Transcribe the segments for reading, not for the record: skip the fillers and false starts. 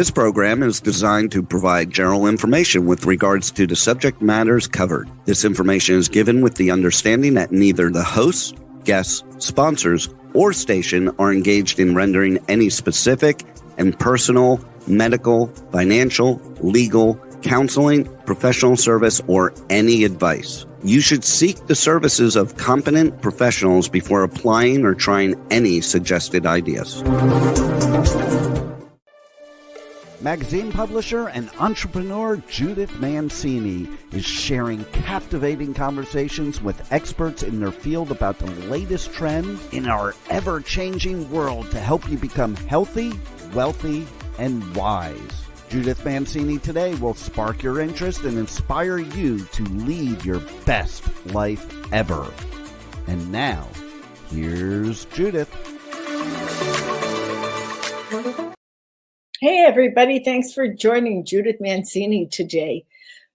This program is designed to provide general information with regards to the subject matters covered. This information is given with the understanding that neither the hosts, guests, sponsors, or station are engaged in rendering any specific and personal, medical, financial, legal, counseling, professional service, or any advice. You should seek the services of competent professionals before applying or trying any suggested ideas. Magazine publisher and entrepreneur Judith Mancini is sharing captivating conversations with experts in their field about the latest trends in our ever-changing world to help you become healthy, wealthy, and wise. Judith Mancini today will spark your interest and inspire you to lead your best life ever. And now, here's Judith. Hey everybody, thanks for joining Judith Mancini today.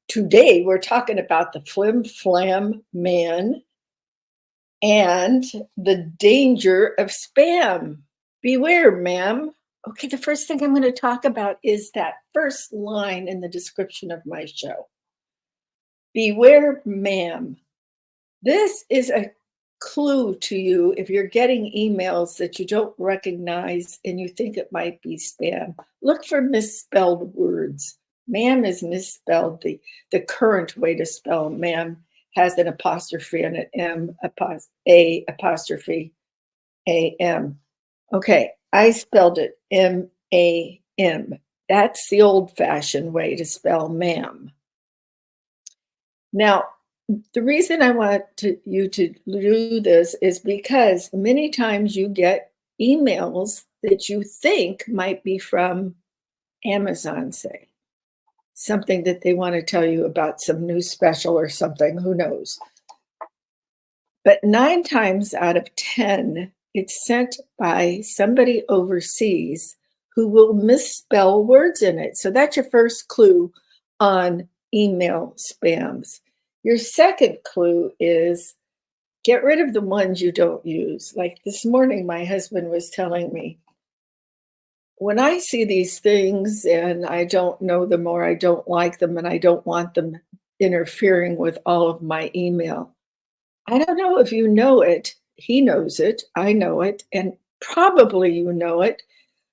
Today we're talking about the Flam man and the danger of spam. Beware, ma'am. Okay, the first thing I'm going to talk about is that first line in the description of my show. Beware, ma'am. This is a clue to you if you're getting emails that you don't recognize and you think it might be spam. Look for misspelled words. Ma'am is misspelled. The current way to spell ma'am has an apostrophe and an A apostrophe A-M. Okay, I spelled it M-A-M. That's the old-fashioned way to ma'am. Now, the reason I want you to do this is because many times you get emails that you think might be from Amazon, say, something that they want to tell you about some new special or something, who knows. But 9 times out of 10, it's sent by somebody overseas who will misspell words in it. So that's your first clue on email spams. Your second clue is get rid of the ones you don't use. Like this morning, my husband was telling me, when I see these things and I don't know them or I don't like them and I don't want them interfering with all of my email, I don't know if you know it. He knows it. I know it. And probably you know it.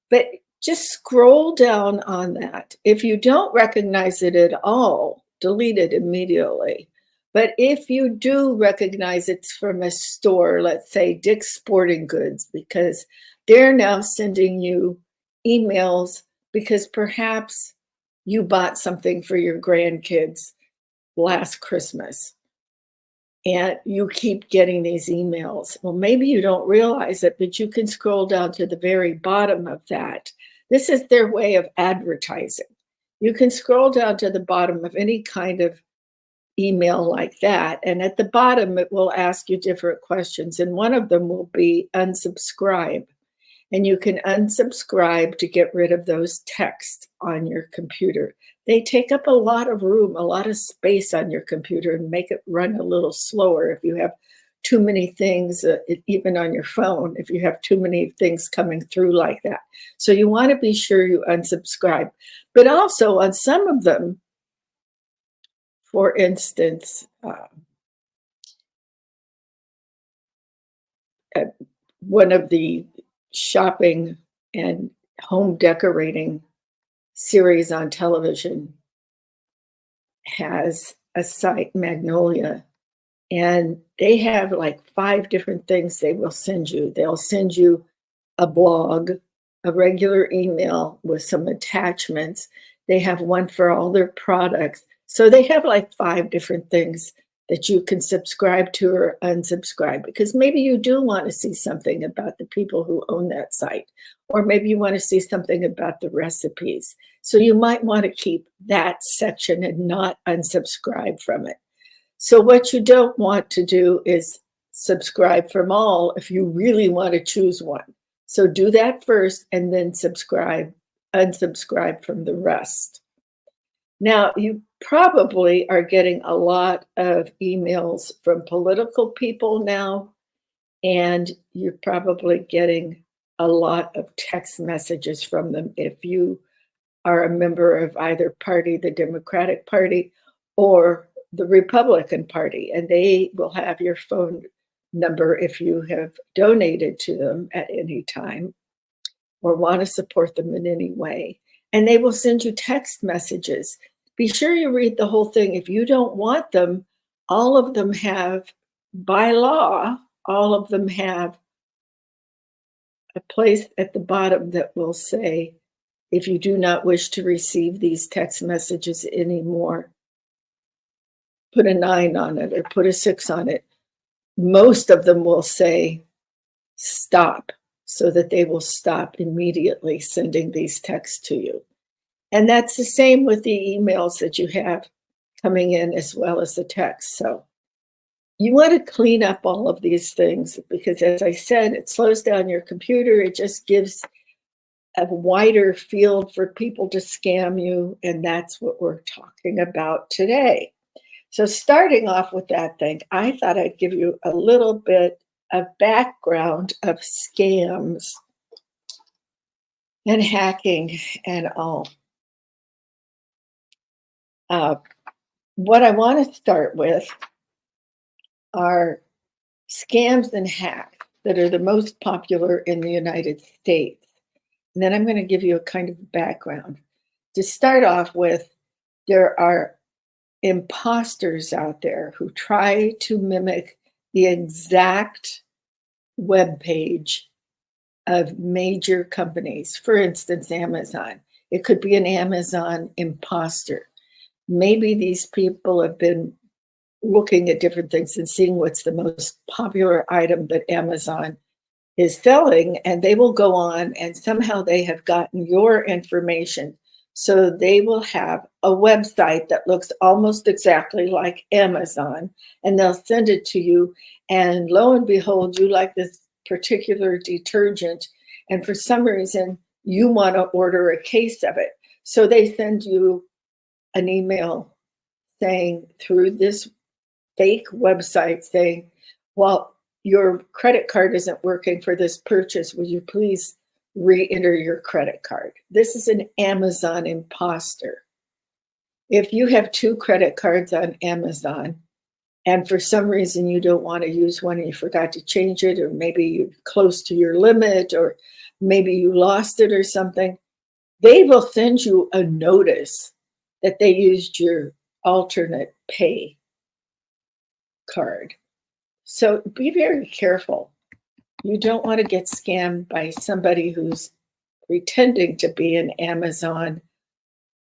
But just scroll down on that. If you don't recognize it at all, delete it immediately. But if you do recognize it's from a store, let's say Dick's Sporting Goods, because they're now sending you emails because perhaps you bought something for your grandkids last Christmas and you keep getting these emails. Well, maybe you don't realize it, but you can scroll down to the very bottom of that. This is their way of advertising. You can scroll down to the bottom of any kind of email like that. And at the bottom, it will ask you different questions. And one of them will be unsubscribe. And you can unsubscribe to get rid of those texts on your computer. They take up a lot of room, a lot of space on your computer and make it run a little slower if you have too many things, even on your phone, if you have too many things coming through like that. So you want to be sure you unsubscribe. But also on some of them, for instance, one of the shopping and home decorating series on television has a site, Magnolia, and they have like 5 different things they will send you. They'll send you a blog, a regular email with some attachments. They have one for all their products. So they have like 5 different things that you can subscribe to or unsubscribe, because maybe you do want to see something about the people who own that site, or maybe you want to see something about the recipes. So you might want to keep that section and not unsubscribe from it. So what you don't want to do is subscribe from all if you really want to choose one. So do that first and then unsubscribe from the rest. Now, you probably are getting a lot of emails from political people now, and you're probably getting a lot of text messages from them if you are a member of either party, the Democratic Party or the Republican Party, and they will have your phone number if you have donated to them at any time or want to support them in any way. And they will send you text messages. Be sure you read the whole thing. If you don't want them, all of them have, by law, all of them have a place at the bottom that will say, if you do not wish to receive these text messages anymore, put a 9 on it or put a 6 on it. Most of them will say stop, so that they will stop immediately sending these texts to you. And that's the same with the emails that you have coming in as well as the text. So you want to clean up all of these things because, as I said, it slows down your computer. It just gives a wider field for people to scam you. And that's what we're talking about today. So starting off with that thing, I thought I'd give you a little bit of background of scams and hacking and all. What I want to start with are scams and hacks that are the most popular in the United States. And then I'm going to give you a kind of background. To start off with, there are imposters out there who try to mimic the exact web page of major companies. For instance, Amazon. It could be an Amazon imposter. Maybe these people have been looking at different things and seeing what's the most popular item that Amazon is selling, and they will go on and somehow they have gotten your information. So they will have a website that looks almost exactly like Amazon, and they'll send it to you. And lo and behold, you like this particular detergent, and for some reason, you want to order a case of it. So they send you an email saying through this fake website saying, well, your credit card isn't working for this purchase. Will you please re-enter your credit card? This is an Amazon imposter. If you have 2 credit cards on Amazon and for some reason you don't want to use one and you forgot to change it, or maybe you're close to your limit, or maybe you lost it or something, they will send you a notice that they used your alternate pay card. So be very careful. You don't want to get scammed by somebody who's pretending to be an Amazon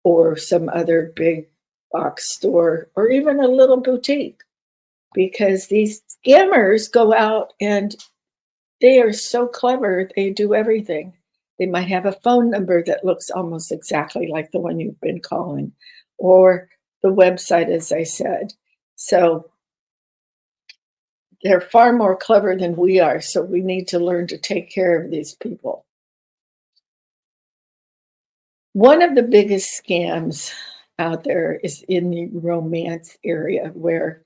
or some other big box store or even a little boutique, because these scammers go out and they are so clever. They do everything. They might have a phone number that looks almost exactly like the one you've been calling, or the website, as I said. So they're far more clever than we are. So we need to learn to take care of these people. One of the biggest scams out there is in the romance area, where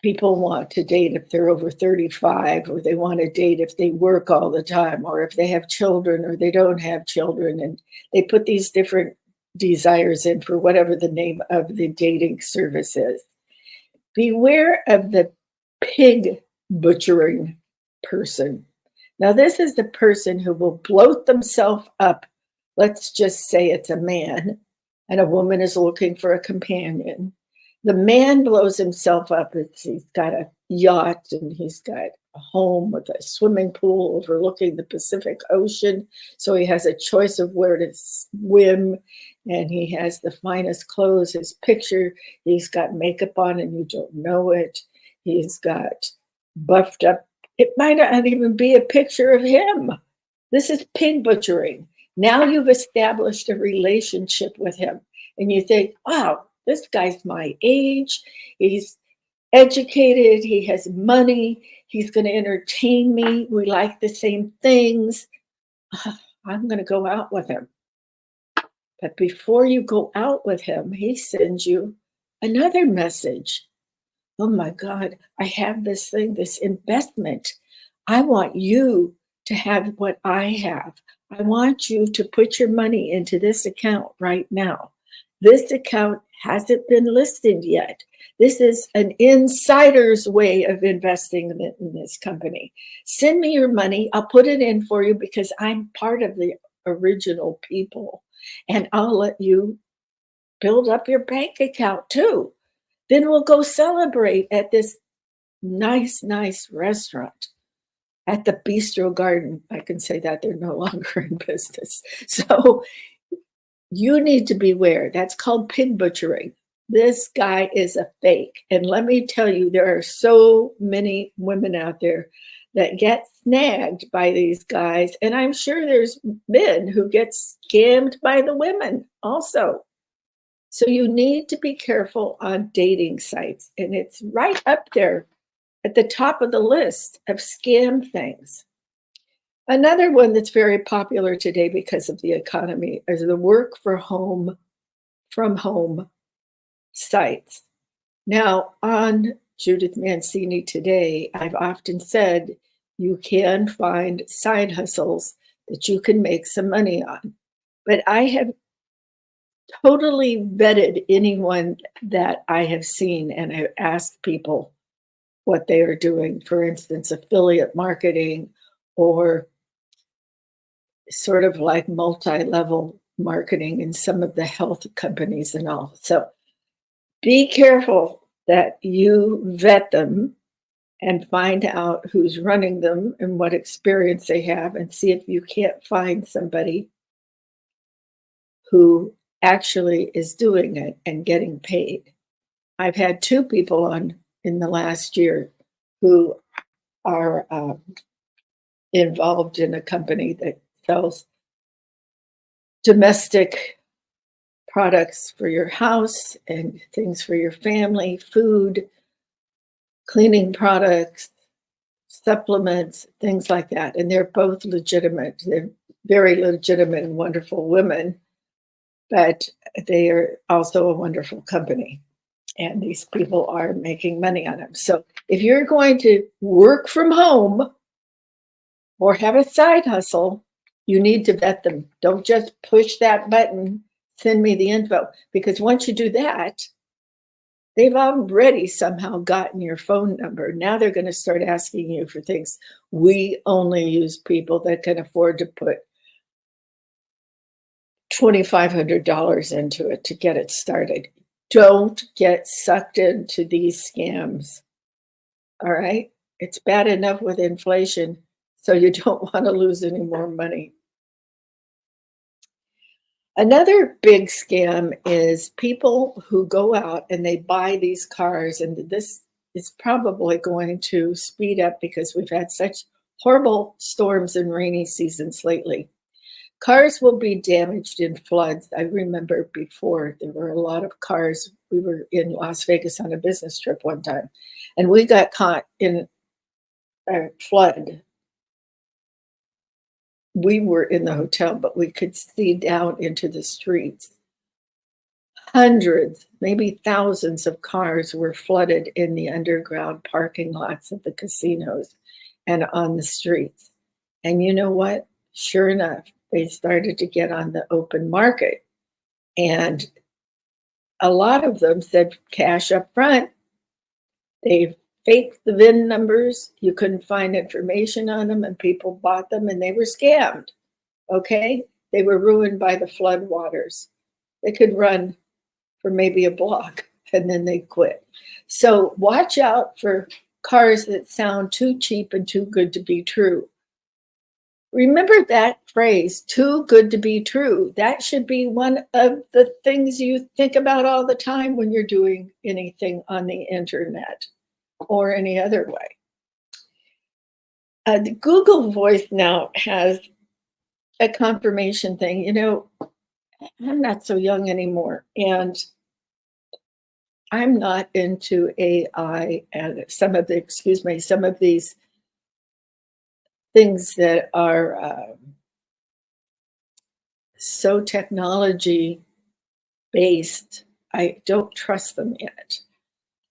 people want to date if they're over 35, or they want to date if they work all the time, or if they have children or they don't have children. And they put these different desires in for whatever the name of the dating service is. Beware of the pig butchering person. Now, this is the person who will bloat themselves up. Let's just say it's a man and a woman is looking for a companion. The man blows himself up. He's got a yacht and he's got a home with a swimming pool overlooking the Pacific Ocean. So he has a choice of where to swim, and he has the finest clothes. His picture, he's got makeup on and you don't know it. He's got buffed up. It might not even be a picture of him. This is pig butchering. Now you've established a relationship with him and you think, wow, this guy's my age. He's educated. He has money. He's going to entertain me. We like the same things. I'm going to go out with him. But before you go out with him, he sends you another message. Oh my God, I have this thing, this investment. I want you to have what I have. I want you to put your money into this account right now. This account hasn't been listed yet. This is an insider's way of investing in this company. Send me your money. I'll put it in for you because I'm part of the original people. And I'll let you build up your bank account too. Then we'll go celebrate at this nice restaurant at the Bistro Garden. I can say that they're no longer in business. So you need to beware. That's called pig butchering. This guy is a fake. And let me tell you, there are so many women out there that get snagged by these guys. And I'm sure there's men who get scammed by the women also. So you need to be careful on dating sites. And it's right up there at the top of the list of scam things. Another one that's very popular today because of the economy is the work from home sites. Now, on Judith Mancini Today, I've often said you can find side hustles that you can make some money on. But I have totally vetted anyone that I have seen, and I've asked people what they are doing. For instance, affiliate marketing or sort of like multi-level marketing in some of the health companies and all. So be careful that you vet them and find out who's running them and what experience they have, and see if you can't find somebody who actually is doing it and getting paid. I've had 2 people on in the last year who are involved in a company that sells domestic products for your house and things for your family, food, cleaning products, supplements, things like that. And they're both legitimate. They're very legitimate and wonderful women, but they are also a wonderful company. And these people are making money on them. So if you're going to work from home or have a side hustle, you need to vet them. Don't just push that button, send me the info, because once you do that, they've already somehow gotten your phone number. Now they're going to start asking you for things. We only use people that can afford to put $2,500 into it to get it started. Don't get sucked into these scams. All right? It's bad enough with inflation, so you don't want to lose any more money. Another big scam is people who go out and they buy these cars, and this is probably going to speed up because we've had such horrible storms and rainy seasons lately. Cars will be damaged in floods. I remember before there were a lot of cars. We were in Las Vegas on a business trip one time, and we got caught in a flood. We were in the hotel, but we could see down into the streets. Hundreds, maybe thousands of cars were flooded in the underground parking lots of the casinos and on the streets. And you know what? Sure enough, they started to get on the open market. And a lot of them said cash up front. They faked the VIN numbers. You couldn't find information on them, and people bought them and they were scammed. Okay? They were ruined by the flood waters. They could run for maybe a block and then they quit. So watch out for cars that sound too cheap and too good to be true. Remember that phrase, too good to be true. That should be one of the things you think about all the time when you're doing anything on the internet or any other way. The Google Voice now has a confirmation thing. You know, I'm not so young anymore, and I'm not into AI and some of these things that are so technology based. I don't trust them yet.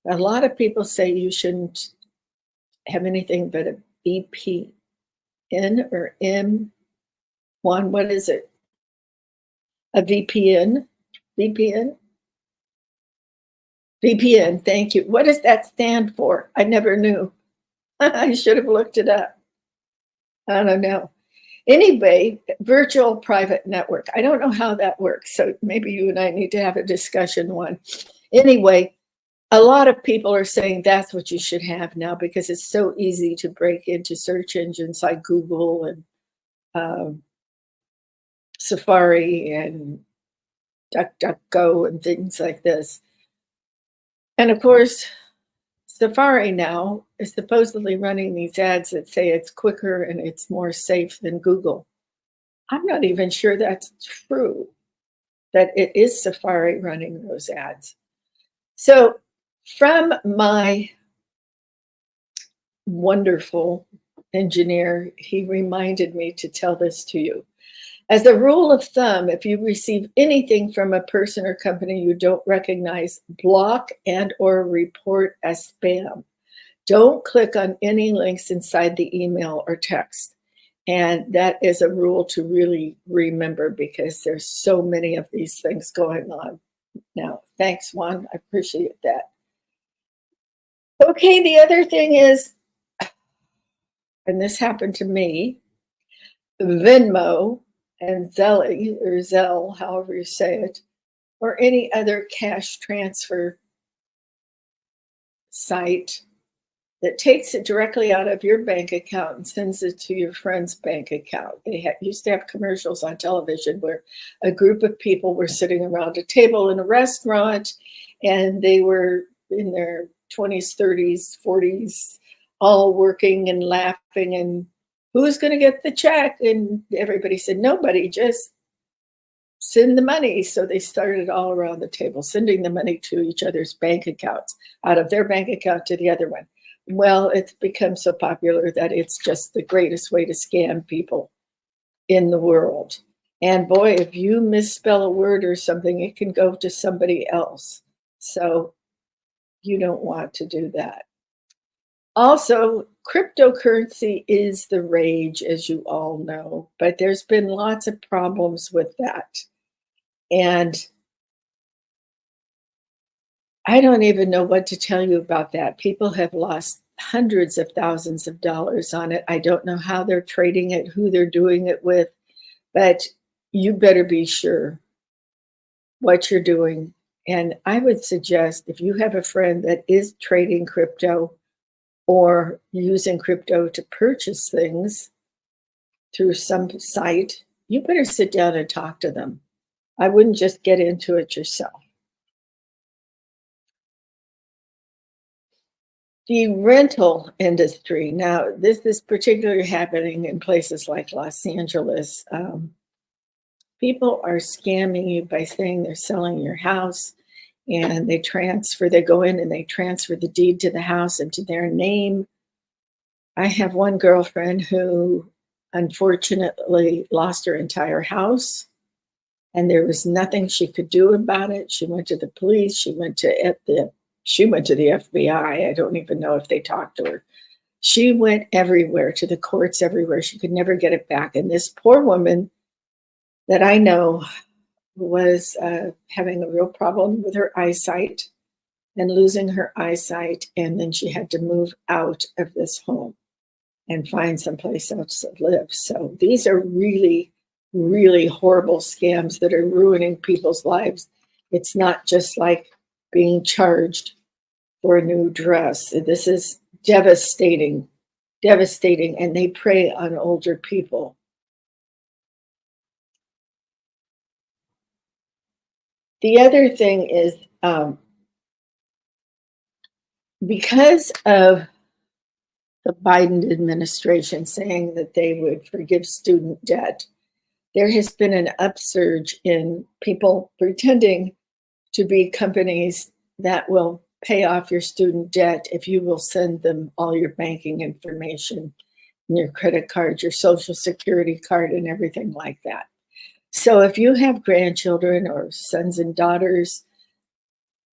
A lot of people say you shouldn't have anything but a VPN or Juan, what is it? A VPN? VPN? VPN, thank you. What does that stand for? I never knew. I should have looked it up. I don't know. Anyway, virtual private network. I don't know how that works. So maybe you and I need to have a discussion one. Anyway, a lot of people are saying that's what you should have now because it's so easy to break into search engines like Google and Safari and DuckDuckGo and things like this. And of course, Safari now is supposedly running these ads that say it's quicker and it's more safe than Google. I'm not even sure that's true, that it is Safari running those ads. So from my wonderful engineer, he reminded me to tell this to you. As a rule of thumb, if you receive anything from a person or company you don't recognize, block and or report as spam. Don't click on any links inside the email or text. And that is a rule to really remember because there's so many of these things going on now. Thanks, Juan. I appreciate that. Okay, the other thing is, and this happened to me, Venmo and Zelle, or Zelle, however you say it, or any other cash transfer site that takes it directly out of your bank account and sends it to your friend's bank account. They used to have commercials on television where a group of people were sitting around a table in a restaurant and they were in their 20s, 30s, 40s, all working and laughing and who's going to get the check? And everybody said, nobody, just send the money. So they started all around the table, sending the money to each other's bank accounts, out of their bank account to the other one. Well, it's become so popular that it's just the greatest way to scam people in the world. And boy, if you misspell a word or something, it can go to somebody else. So you don't want to do that. Also, cryptocurrency is the rage, as you all know, but there's been lots of problems with that. And I don't even know what to tell you about that. People have lost hundreds of thousands of dollars on it. I don't know how they're trading it, who they're doing it with, but you better be sure what you're doing. And I would suggest if you have a friend that is trading crypto or using crypto to purchase things through some site, you better sit down and talk to them. I wouldn't just get into it yourself. The rental industry. Now, this is particularly happening in places like Los Angeles. People are scamming you by saying they're selling your house and they go in and they transfer the deed to the house into their name. I have one girlfriend who unfortunately lost her entire house and there was nothing she could do about it. She went to the police, she went to the FBI. I don't even know if they talked to her. She went everywhere, to the courts everywhere. She could never get it back. And this poor woman that I know was having a real problem with her eyesight and losing her eyesight. And then she had to move out of this home and find someplace else to live. So these are really, really horrible scams that are ruining people's lives. It's not just like being charged for a new dress. This is devastating, and they prey on older people. The other thing is because of the Biden administration saying that they would forgive student debt, there has been an upsurge in people pretending to be companies that will pay off your student debt if you will send them all your banking information, your credit card, your social security card, and everything like that. So if you have grandchildren or sons and daughters,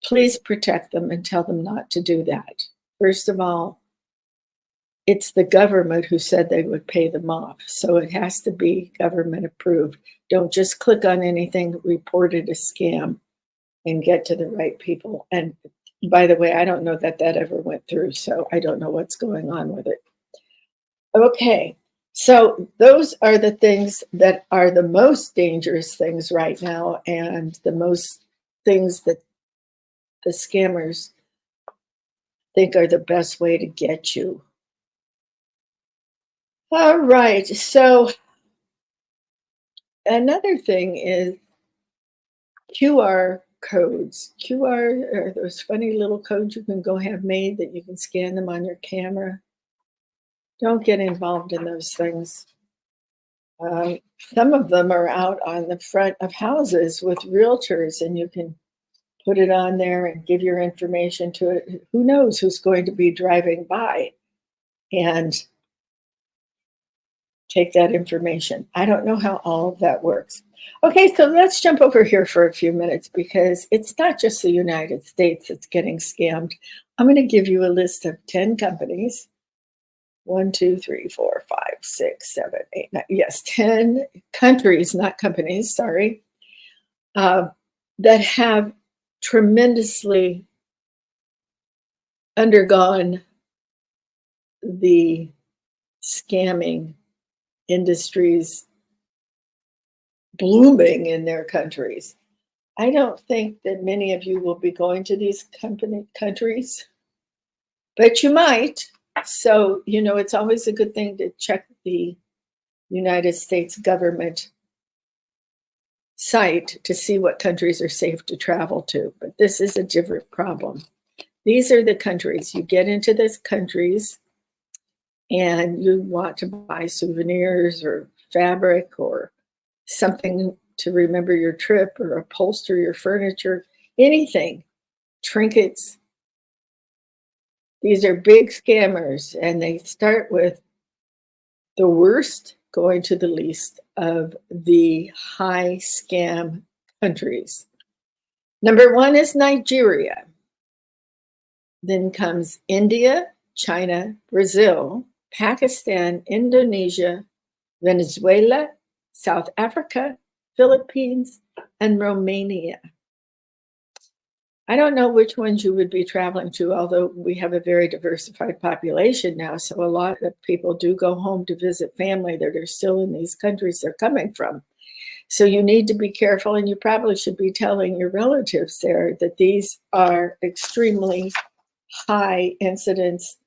please protect them and tell them not to do that. First of all, it's the government who said they would pay them off. So it has to be government approved. Don't just click on anything, report it a scam, and get to the right people. And by the way, I don't know that that ever went through, so I don't know what's going on with it. Okay, so those are the things that are the most dangerous things right now, and the most things that the scammers think are the best way to get you. All right, so another thing is QR codes. QR are those funny little codes you can go have made that you can scan them on your camera. Don't get involved in those things. Some of them are out on the front of houses with realtors, and you can put it on there and give your information to it. Who knows who's going to be driving by and take that information. I don't know how all of that works. Okay, so let's jump over here for a few minutes, because it's not just the United States that's getting scammed. I'm going to give you a list of 10 companies. 1, 2, 3, 4, 5, 6, 7, 8, 9. Yes, 10 countries, not companies, sorry, that have tremendously undergone the scamming industries blooming in their countries. I don't think that many of you will be going to these countries, but you might. So, it's always a good thing to check the United States government site to see what countries are safe to travel to. But this is a different problem. These are the countries. You get into these countries and you want to buy souvenirs or fabric or something to remember your trip, or upholster your furniture, anything, trinkets. These are big scammers, and they start with the worst going to the least of the high scam countries. Number 1 is Nigeria. Then comes India, China, Brazil, Pakistan, Indonesia, Venezuela, South Africa, Philippines, and Romania. I don't know which ones you would be traveling to, although we have a very diversified population now. So a lot of people do go home to visit family that are still in these countries they're coming from. So you need to be careful, and you probably should be telling your relatives there that these are extremely high incidents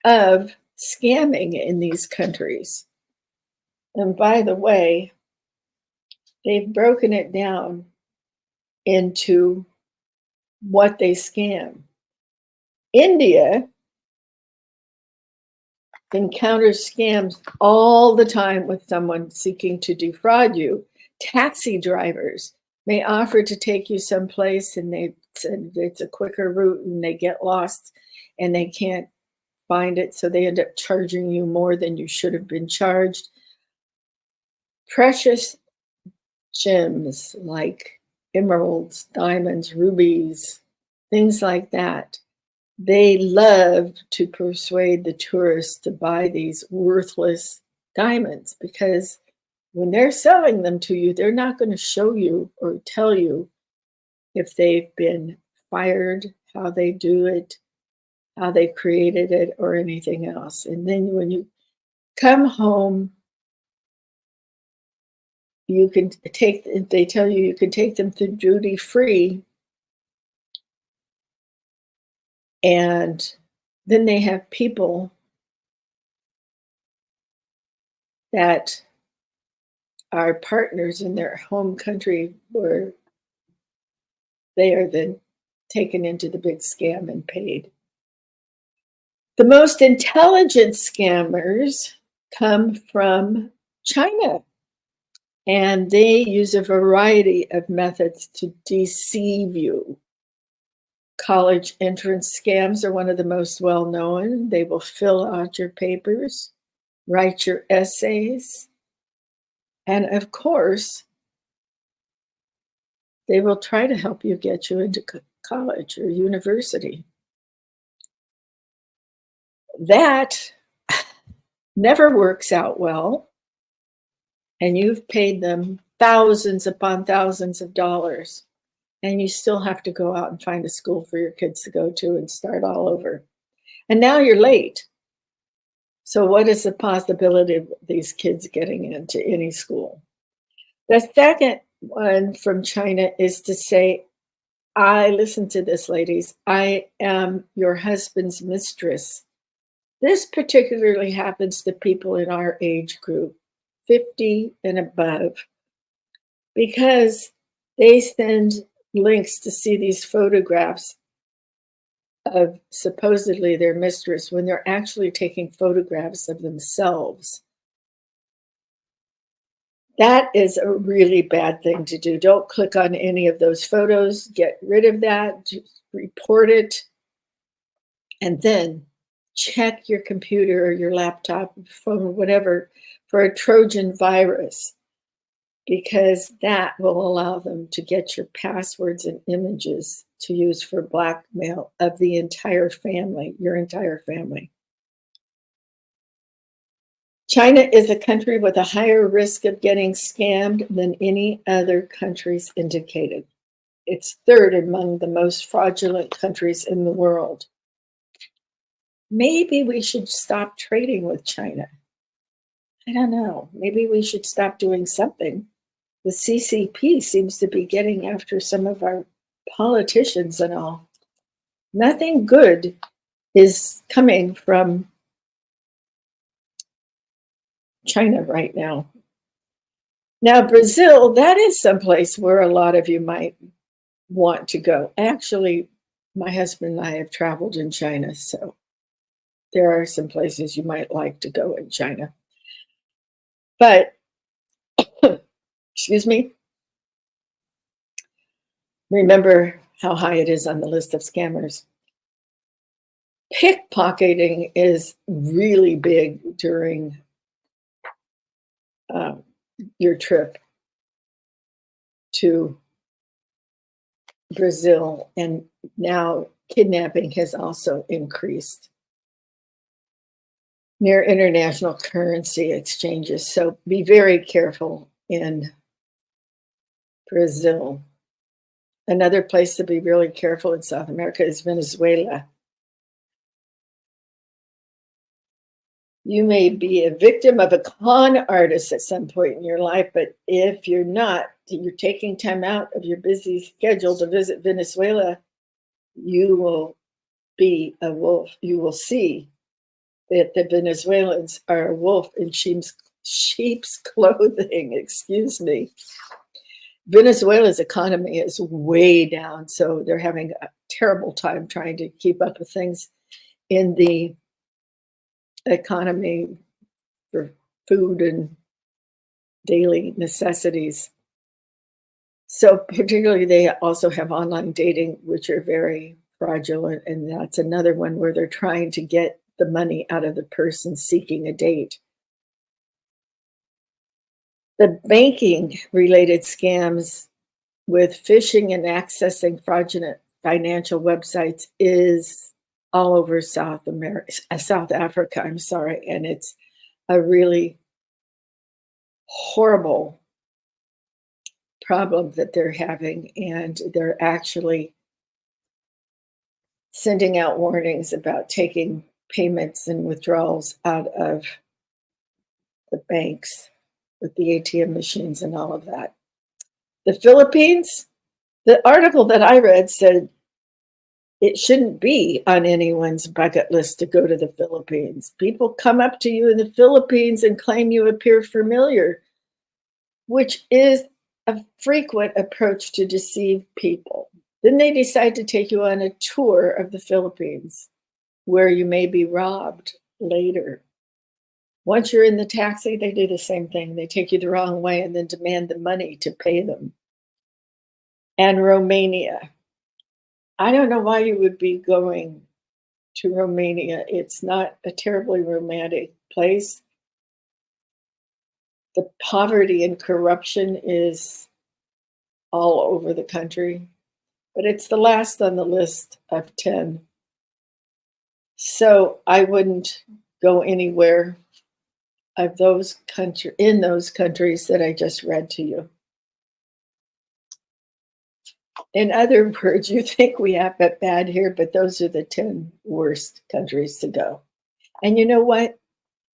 of scamming in these countries. And by the way, they've broken it down into what they scam. India encounters scams all the time with someone seeking to defraud you. Taxi drivers may offer to take you someplace, and they said it's a quicker route, and they get lost and they can't find it, so they end up charging you more than you should have been charged. Precious gems like emeralds, diamonds, rubies, things like that. They love to persuade the tourists to buy these worthless diamonds, because when they're selling them to you, they're not going to show you or tell you if they've been fired, how they do it, how they created it, or anything else. And then when you come home, they tell you you can take them through duty free. And then they have people that are partners in their home country where they are then taken into the big scam and paid. The most intelligent scammers come from China, and they use a variety of methods to deceive you. College entrance scams are one of the most well-known. They will fill out your papers, write your essays, and of course, they will try to help you get you into college or university. That never works out well, and you've paid them thousands upon thousands of dollars, and you still have to go out and find a school for your kids to go to and start all over. And now you're late. So what is the possibility of these kids getting into any school? The second one from China is to say, listen to this, ladies, I am your husband's mistress. This particularly happens to people in our age group, 50 and above, because they send links to see these photographs of supposedly their mistress when they're actually taking photographs of themselves. That is a really bad thing to do. Don't click on any of those photos. Get rid of that. Just report it. And then check your computer or your laptop, phone, whatever, for a Trojan virus, because that will allow them to get your passwords and images to use for blackmail of the entire family, your entire family. China is a country with a higher risk of getting scammed than any other countries indicated. It's third among the most fraudulent countries in the world. Maybe we should stop trading with China. I don't know. Maybe we should stop doing something. The CCP seems to be getting after some of our politicians and all. Nothing good is coming from China right now. Now, Brazil, that is someplace where a lot of you might want to go. Actually, my husband and I have traveled in China, so there are some places you might like to go in China. But, excuse me, remember how high it is on the list of scammers. Pickpocketing is really big during your trip to Brazil, and now kidnapping has also increased near international currency exchanges. So be very careful in Brazil. Another place to be really careful in South America is Venezuela. You may be a victim of a con artist at some point in your life, but if you're not, you're taking time out of your busy schedule to visit Venezuela, you will be a wolf. You will see that the Venezuelans are a wolf in sheep's clothing, excuse me. Venezuela's economy is way down, so they're having a terrible time trying to keep up with things in the economy for food and daily necessities. So particularly they also have online dating, which are very fraudulent, and that's another one where they're trying to get the money out of the person seeking a date. The banking related scams with phishing and accessing fraudulent financial websites is all over South Africa, and it's a really horrible problem that they're having, and they're actually sending out warnings about taking payments and withdrawals out of the banks with the ATM machines and all of that. The Philippines, the article that I read said it shouldn't be on anyone's bucket list to go to the Philippines. People come up to you in the Philippines and claim you appear familiar, which is a frequent approach to deceive people. Then they decide to take you on a tour of the Philippines where you may be robbed later. Once you're in the taxi, they do the same thing. They take you the wrong way and then demand the money to pay them. And Romania. I don't know why you would be going to Romania. It's not a terribly romantic place. The poverty and corruption is all over the country, but it's the last on the list of 10. So I wouldn't go anywhere of those countries that I just read to you. In other words, you think we have it bad here, but those are the 10 worst countries to go. And you know what?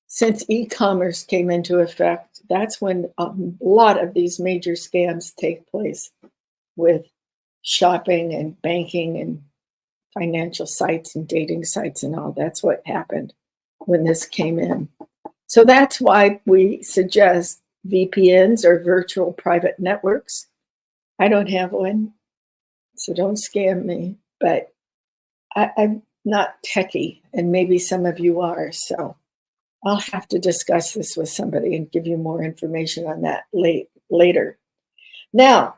Since e-commerce came into effect, that's when a lot of these major scams take place with shopping and banking and financial sites and dating sites and all. That's what happened when this came in. So that's why we suggest VPNs or virtual private networks. I don't have one, so don't scam me, but I'm not techie, and maybe some of you are, so I'll have to discuss this with somebody and give you more information on that later. Now,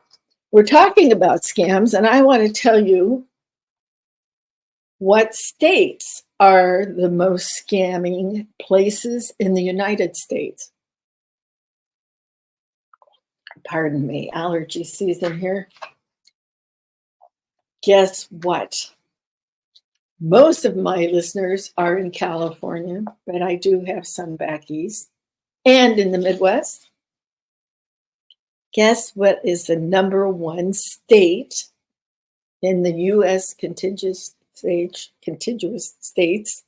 we're talking about scams, and I want to tell you what states are the most scamming places in the United States. Pardon me, allergy season here. Guess what? Most of my listeners are in California, but I do have some back east and in the Midwest. Guess what is the number one state in the U.S. contiguous states?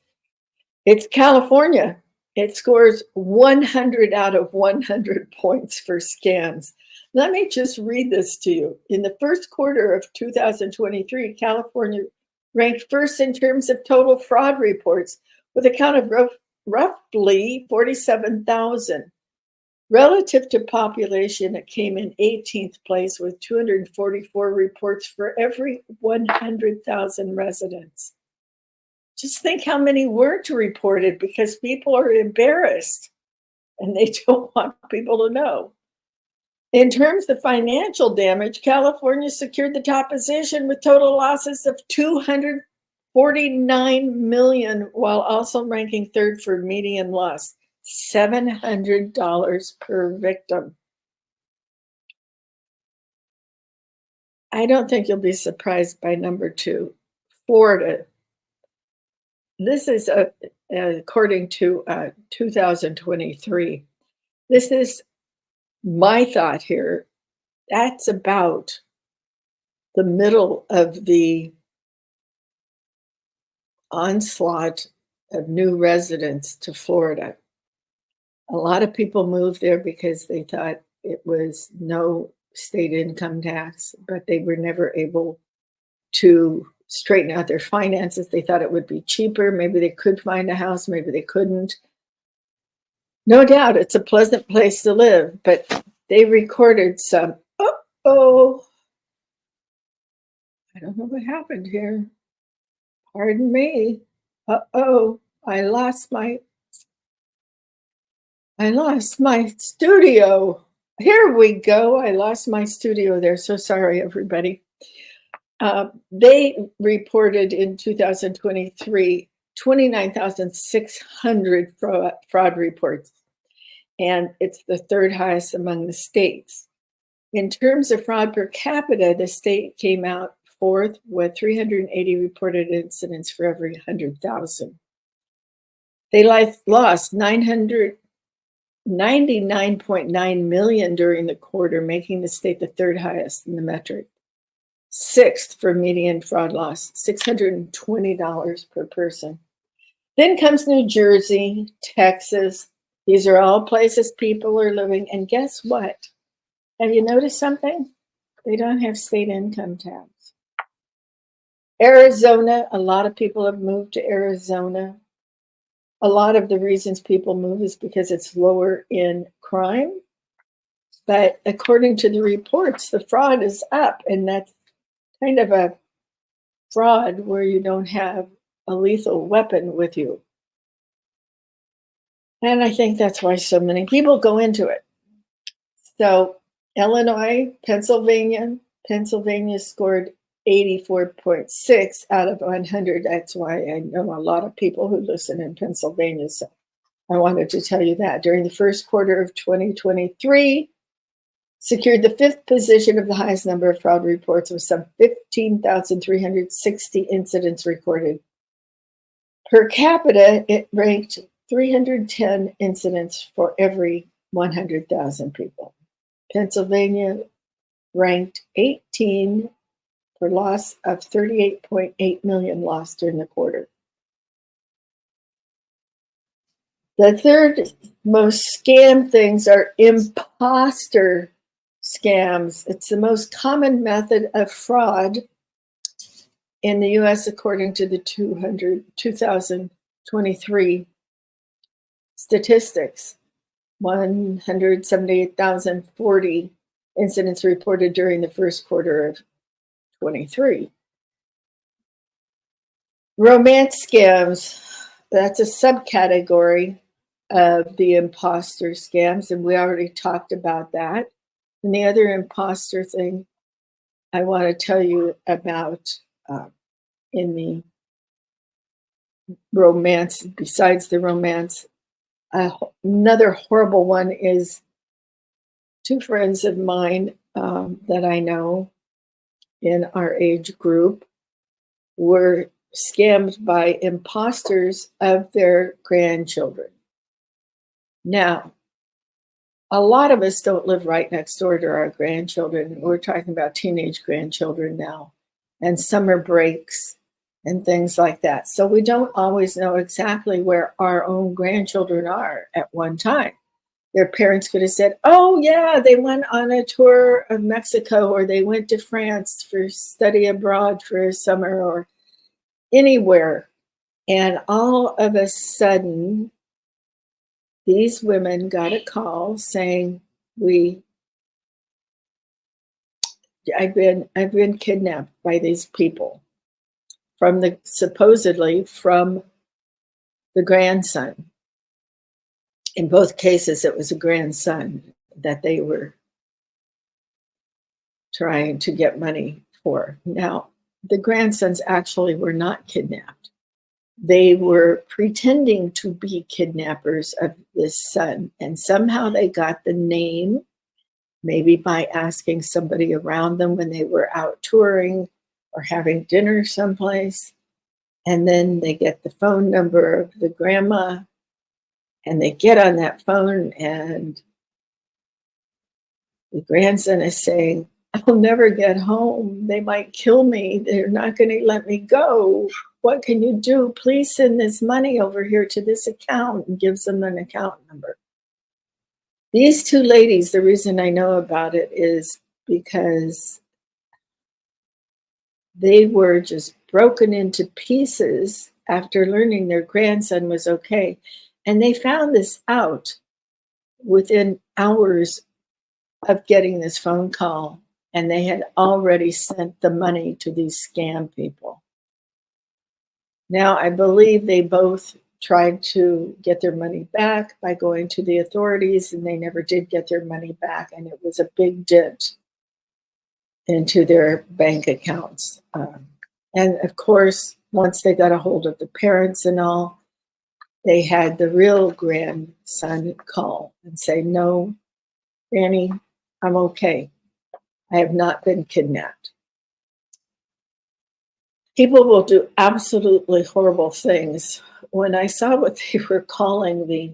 It's California. It scores 100 out of 100 points for scams. Let me just read this to you. In the first quarter of 2023, California ranked first in terms of total fraud reports with a count of roughly 47,000. Relative to population, it came in 18th place with 244 reports for every 100,000 residents. Just think how many weren't reported because people are embarrassed and they don't want people to know. In terms of financial damage, California secured the top position with total losses of $249 million, while also ranking third for median loss, $700 per victim. I don't think you'll be surprised by number 2, Florida. This is according to 2023. This is my thought here. That's about the middle of the onslaught of new residents to Florida. A lot of people moved there because they thought it was no state income tax, but they were never able to straighten out their finances. They thought it would be cheaper. Maybe they could find a house, maybe they couldn't. No doubt it's a pleasant place to live, but they recorded some, I don't know what happened here. Pardon me. I lost my studio. Here we go. I lost my studio there. So sorry, everybody. They reported in 2023, 29,600 fraud reports, and it's the third highest among the states. In terms of fraud per capita, the state came out fourth with 380 reported incidents for every 100,000. They lost $999.9 million during the quarter, making the state the third highest in the metric. Sixth for median fraud loss, $620 per person. Then comes New Jersey, Texas. These are all places people are living. And guess what? Have you noticed something? They don't have state income tax. Arizona, a lot of people have moved to Arizona. A lot of the reasons people move is because it's lower in crime. But according to the reports, the fraud is up, and that's kind of a fraud where you don't have a lethal weapon with you. And I think that's why so many people go into it. So Illinois, Pennsylvania scored 84.6 out of 100. That's why I know a lot of people who listen in Pennsylvania. So I wanted to tell you that. During the first quarter of 2023, secured the fifth position of the highest number of fraud reports with some 15,360 incidents recorded. Per capita, it ranked 310 incidents for every 100,000 people. Pennsylvania ranked 18 for loss of 38.8 million lost during the quarter. The third most scam things are imposter scams. It's the most common method of fraud in the US according to the 2023 statistics. 178,040 incidents reported during the first quarter of 23. Romance scams, that's a subcategory of the imposter scams, and we already talked about that. And the other imposter thing I want to tell you about in the romance, besides the romance, another horrible one is two friends of mine that I know in our age group were scammed by imposters of their grandchildren. Now, a lot of us don't live right next door to our grandchildren. We're talking about teenage grandchildren now, and summer breaks and things like that. So we don't always know exactly where our own grandchildren are at one time. Their parents could have said, oh yeah, they went on a tour of Mexico, or they went to France for study abroad for a summer, or anywhere. And all of a sudden, these women got a call saying, I've been kidnapped by these people supposedly from the grandson. In both cases, it was a grandson that they were trying to get money for. Now, the grandsons actually were not kidnapped. They were pretending to be kidnappers of this son, and somehow they got the name, maybe by asking somebody around them when they were out touring or having dinner someplace. And then they get the phone number of the grandma, and they get on that phone, and the grandson is saying, I'll never get home. They might kill me. They're not going to let me go. What can you do? Please send this money over here to this account, and gives them an account number. These two ladies, the reason I know about it is because they were just broken into pieces after learning their grandson was okay. And they found this out within hours of getting this phone call, and they had already sent the money to these scam people. Now, I believe they both tried to get their money back by going to the authorities, and they never did get their money back, and it was a big dent into their bank accounts. And of course, once they got a hold of the parents and all, they had the real grandson call and say, no, Granny, I'm okay. I have not been kidnapped. People will do absolutely horrible things. When I saw what they were calling the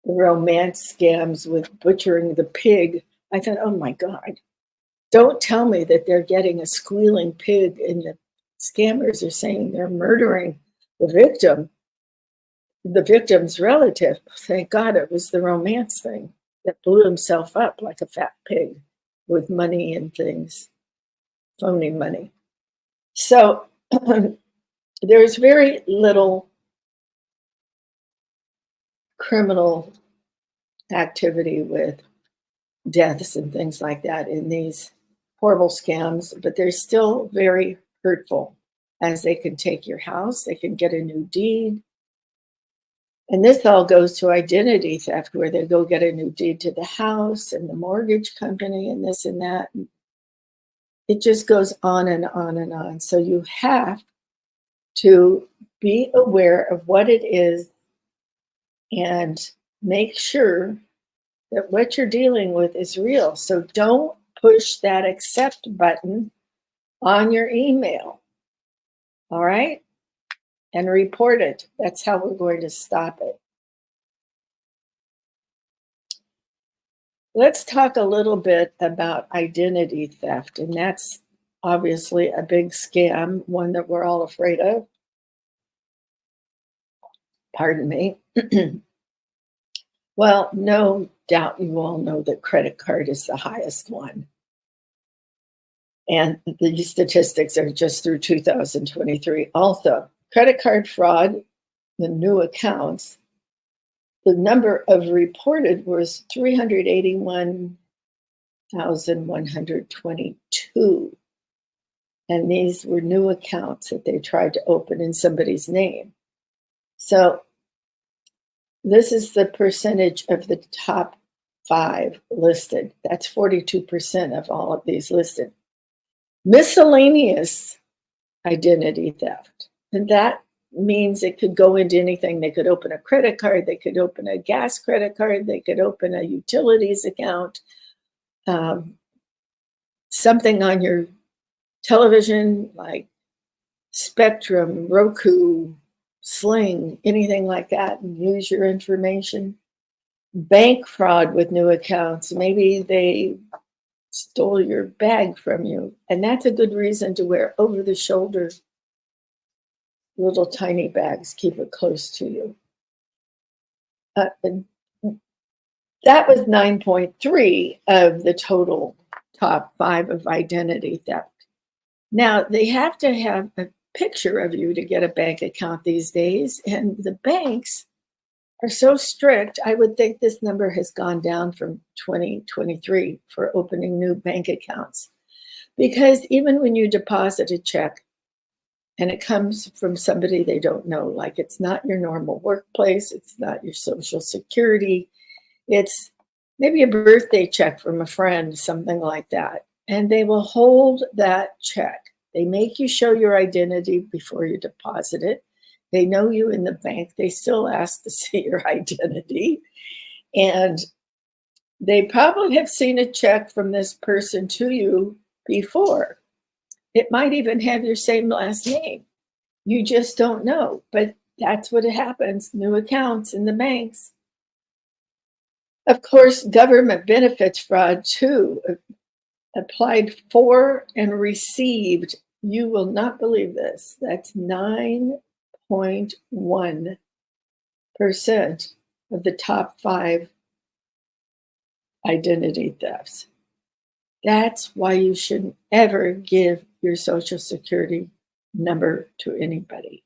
romance scams with butchering the pig, I thought, oh my God, don't tell me that they're getting a squealing pig and the scammers are saying they're murdering the victim's relative. Thank God it was the romance thing that blew himself up like a fat pig with money and things, phony money. So there's very little criminal activity with deaths and things like that in these horrible scams, but they're still very hurtful, as they can take your house, they can get a new deed. And this all goes to identity theft, where they go get a new deed to the house and the mortgage company and this and that. It just goes on and on and on. So you have to be aware of what it is and make sure that what you're dealing with is real. So don't push that accept button on your email. All right? and report it. That's how we're going to stop it. Let's talk a little bit about identity theft, and that's obviously a big scam, one that we're all afraid of. Pardon me. Well, no doubt you all know that credit card is the highest one. And the statistics are just through 2023. Also, credit card fraud, the new accounts, the number of reported was 381,122. And these were new accounts that they tried to open in somebody's name. So this is the percentage of the top 5 listed. That's 42% of all of these listed. Miscellaneous identity theft. And that means it could go into anything. They could open a credit card, they could open a gas credit card, they could open a utilities account, something on your television like Spectrum, Roku, Sling, anything like that, and use your information. Bank fraud with new accounts. Maybe they stole your bag from you, and that's a good reason to wear over the shoulder little tiny bags. Keep it close to you. That was 9.3 of the total top 5 of identity theft. Now, they have to have a picture of you to get a bank account these days, and the banks are so strict. I would think this number has gone down from 2023 for opening new bank accounts, because even when you deposit a check and it comes from somebody they don't know, like it's not your normal workplace, it's not your Social Security, it's maybe a birthday check from a friend, something like that, and they will hold that check. They make you show your identity before you deposit it. They know you in the bank. They still ask to see your identity. And they probably have seen a check from this person to you before. It might even have your same last name. You just don't know. But that's what happens. New accounts in the banks. Of course, government benefits fraud too. Applied for and received, you will not believe this, that's 9.1% of the top 5 identity thefts. That's why you shouldn't ever give your Social Security number to anybody.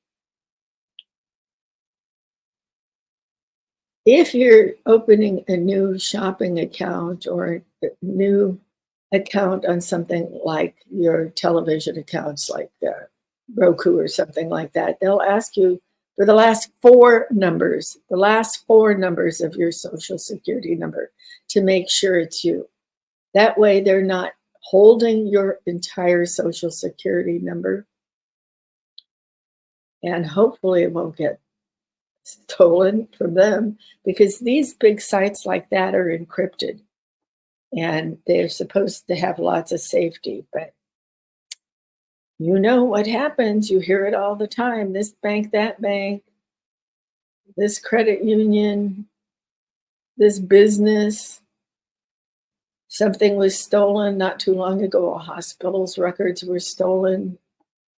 If you're opening a new shopping account or a new account on something like your television accounts, like Roku or something like that, they'll ask you for the last 4 numbers of your Social Security number to make sure it's you. That way they're not holding your entire Social Security number, and hopefully it won't get stolen from them, because these big sites like that are encrypted and they're supposed to have lots of safety. But you know what happens, you hear it all the time, this bank, that bank, this credit union, this business. Something was stolen not too long ago. A hospital's records were stolen.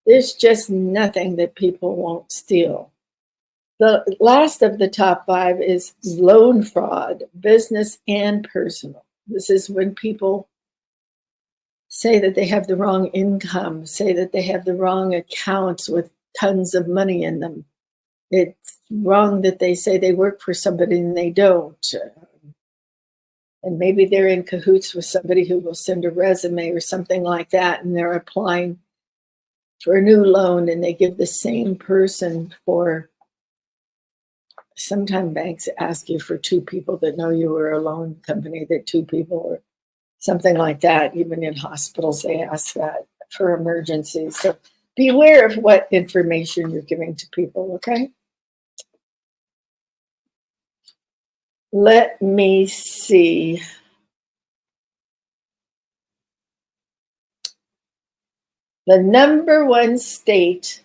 There's just nothing that people won't steal. The last of the top 5 is loan fraud, business and personal. This is when people say that they have the wrong income, say that they have the wrong accounts with tons of money in them. It's wrong that they say they work for somebody and they don't. And maybe they're in cahoots with somebody who will send a resume or something like that, and they're applying for a new loan, and they give the same person for, sometimes banks ask you for 2 people that know you were a loan company, that 2 people, or something like that. Even in hospitals, they ask that for emergencies. So beware of what information you're giving to people, okay? Let me see. The number 1 state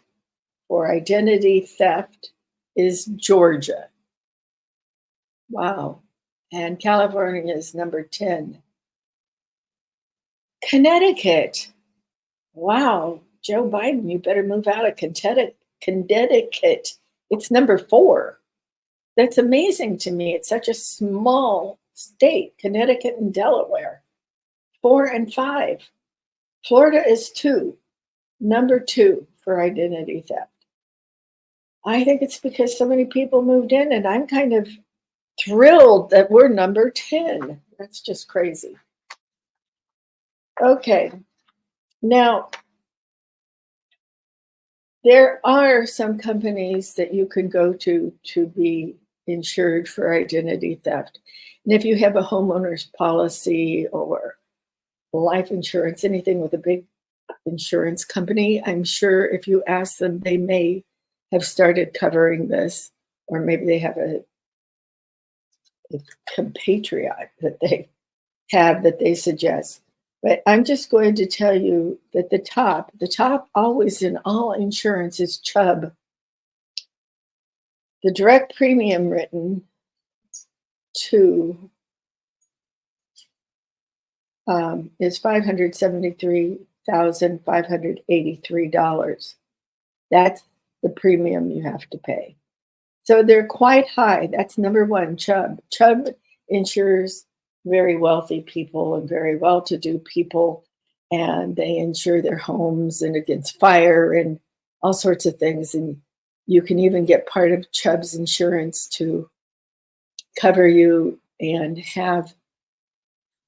for identity theft is Georgia. Wow. And California is number 10. Connecticut. Wow. Joe Biden, you better move out of Connecticut. It's number 4. That's amazing to me. It's such a small state, Connecticut and Delaware. 4 and 5. Florida is 2, number 2 for identity theft. I think it's because so many people moved in, and I'm kind of thrilled that we're number 10. That's just crazy. Okay. Now, there are some companies that you can go to be insured for identity theft. And if you have a homeowner's policy or life insurance, anything with a big insurance company, I'm sure if you ask them, they may have started covering this, or maybe they have a compatriot that they have that they suggest. But I'm just going to tell you that the top always in all insurance is Chubb. The direct premium written to is $573,583. That's the premium you have to pay. So they're quite high. That's number 1, Chubb. Chubb insures very wealthy people and very well-to-do people, and they insure their homes and against fire and all sorts of things. And you can even get part of Chubb's insurance to cover you and have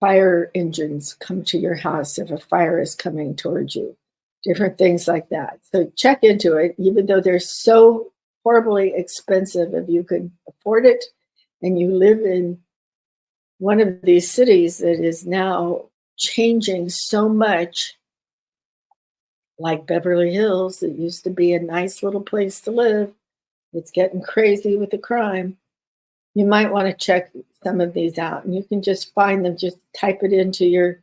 fire engines come to your house if a fire is coming towards you, different things like that. So check into it, even though they're so horribly expensive. If you could afford it and you live in one of these cities that is now changing so much, like Beverly Hills, it used to be a nice little place to live. It's getting crazy with the crime. You might want to check some of these out, and you can just find them, just type it into your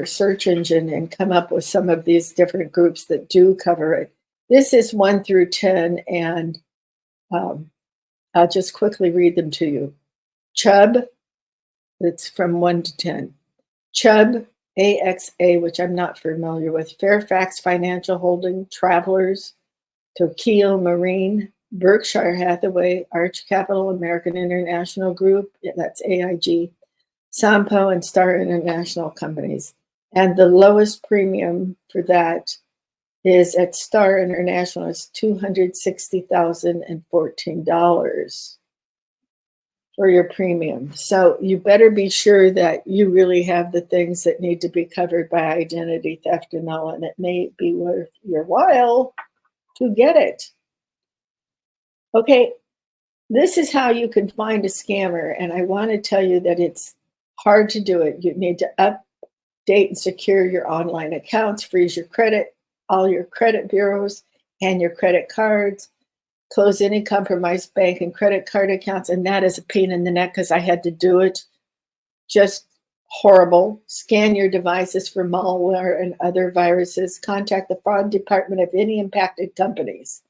search engine and come up with some of these different groups that do cover it. This is 1 through 10, and I'll just quickly read them to you. Chubb, it's from 1 to 10. Chubb, AXA, which I'm not familiar with, Fairfax Financial Holding, Travelers, Tokio Marine, Berkshire Hathaway, Arch Capital, American International Group, that's AIG, Sampo, and Star International Companies. And the lowest premium for that is at Star International is $260,014 for your premium. So you better be sure that you really have the things that need to be covered by identity theft and all, and it may be worth your while to get it. Okay, this is how you can find a scammer, and I want to tell you that it's hard to do it. You need to update and secure your online accounts, freeze your credit, all your credit bureaus, and your credit cards, close any compromised bank and credit card accounts, and that is a pain in the neck because I had to do it. Just horrible. Scan your devices for malware and other viruses. Contact the fraud department of any impacted companies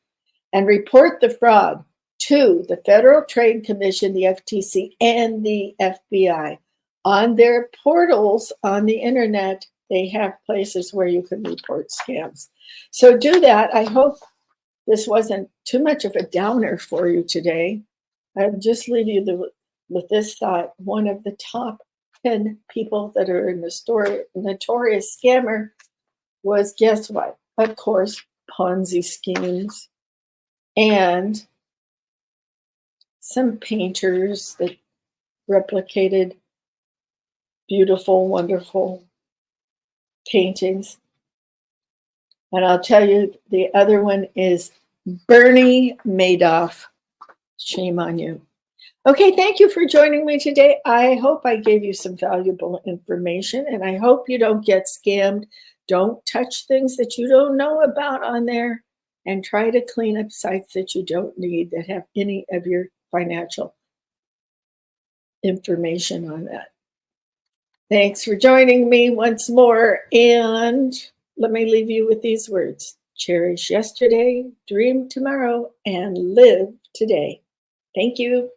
and report the fraud to the Federal Trade Commission, the FTC, and the FBI. On their portals on the internet, they have places where you can report scams. So do that. I hope this wasn't too much of a downer for you today. I'll just leave you with this thought. One of the top 10 people that are in the story, notorious scammer, was, guess what? Of course, Ponzi schemes and some painters that replicated beautiful, wonderful paintings. And I'll tell you, the other one is Bernie Madoff. Shame on you. Okay, thank you for joining me today. I hope I gave you some valuable information, and I hope you don't get scammed. Don't touch things that you don't know about on there, and try to clean up sites that you don't need that have any of your financial information on that. Thanks for joining me once more, and let me leave you with these words. Cherish yesterday, dream tomorrow, and live today. Thank you.